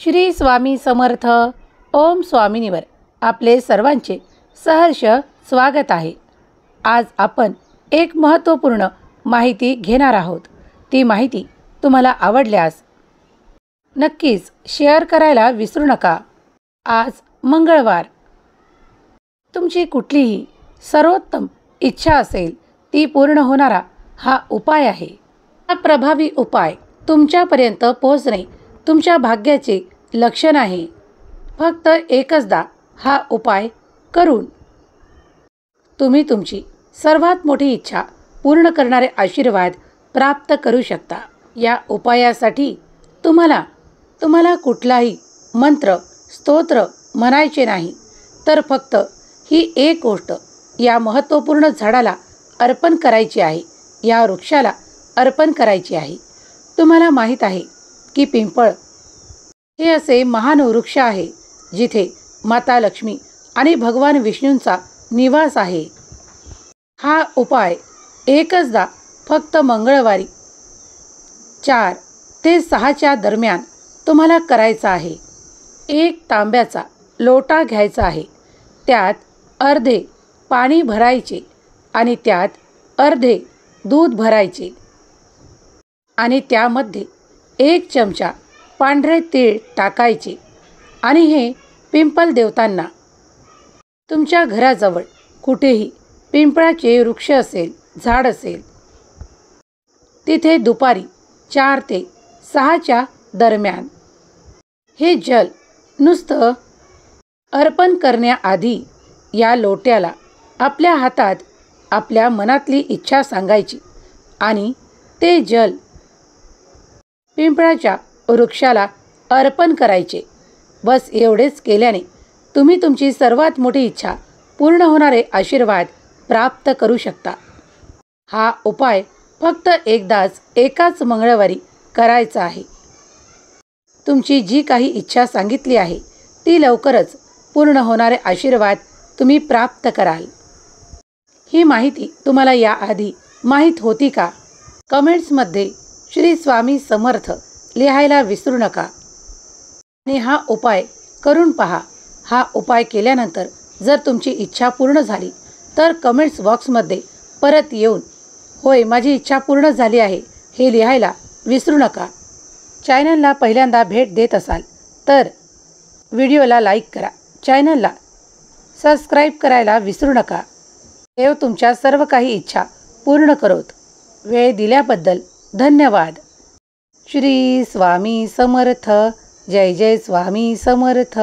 श्री स्वामी समर्थ. ओम स्वामिनीवर आपले सर्वांचे सहर्ष स्वागत आहे. आज आपण एक महत्त्वपूर्ण माहिती घेणार आहोत. ती माहिती तुम्हाला आवडल्यास नक्कीच शेअर करायला विसरू नका. आज मंगळवार. तुमची कुठलीही सर्वोत्तम इच्छा असेल ती पूर्ण होणारा हा उपाय आहे. हा प्रभावी उपाय तुमच्यापर्यंत पोहोचणे तुमच्या भाग्याचे लक्षण आहे. फक्त एकचदा हा उपाय करून तुम्ही तुमची सर्वात मोठी इच्छा पूर्ण करणारे आशीर्वाद प्राप्त करू शकता. या उपायासाठी तुम्हाला कुठलाही मंत्र स्तोत्र म्हणायचे नाही, तर फक्त ही एक गोष्ट या महत्त्वपूर्ण झाडाला अर्पण करायची आहे, या वृक्षाला अर्पण करायची आहे. तुम्हाला माहीत आहे की पिंपळ हे असे महान वृक्ष आहे जिथे माता लक्ष्मी आणि भगवान विष्णूंचा निवास आहे. हा उपाय एकचदा फक्त मंगळवारी 4 ते 6च्या दरम्यान तुम्हाला करायचा आहे. एक तांब्याचा लोटा घ्यायचा आहे. त्यात अर्धे पाणी भरायचे आणि त्यात अर्धे दूध भरायचे आणि त्यामध्ये 1 चमचा पांढरे तीळ टाकायचे आणि हे पिंपल देवतांना तुमच्या घराजवळ कुठेही पिंपळाचे वृक्ष असेल, झाड असेल, तिथे दुपारी 4 ते 6च्या दरम्यान हे जल नुसतं अर्पण करण्याआधी या लोट्याला आपल्या हातात आपल्या मनातली इच्छा सांगायची आणि ते जल पिंपळाच्या वृक्षाला अर्पण करायचे. बस एवढेच केल्याने तुम्ही तुमची सर्वात मोठी इच्छा पूर्ण होणारे आशीर्वाद प्राप्त करू शकता. हा उपाय फक्त एकदाच एकाच मंगळवारी करायचा आहे. तुमची जी काही इच्छा सांगितली आहे ती लवकरच पूर्ण होणारे आशीर्वाद तुम्ही प्राप्त कराल. ही माहिती तुम्हाला याआधी माहीत होती का? कमेंट्समध्ये श्री स्वामी समर्थ लिहायला विसरू नका आणि हा उपाय करून पहा. हा उपाय केल्यानंतर जर तुमची इच्छा पूर्ण झाली तर कमेंट्स बॉक्समध्ये परत येऊन होय माझी इच्छा पूर्ण झाली आहे हे लिहायला विसरू नका. चॅनलला पहिल्यांदा भेट देत असाल तर व्हिडिओला लाईक करा, चॅनलला सबस्क्राईब करायला विसरू नका. देव तुमच्या सर्व काही इच्छा पूर्ण करोत. वेळ दिल्याबद्दल धन्यवाद. श्री स्वामी समर्थ. जय जय स्वामी समर्थ.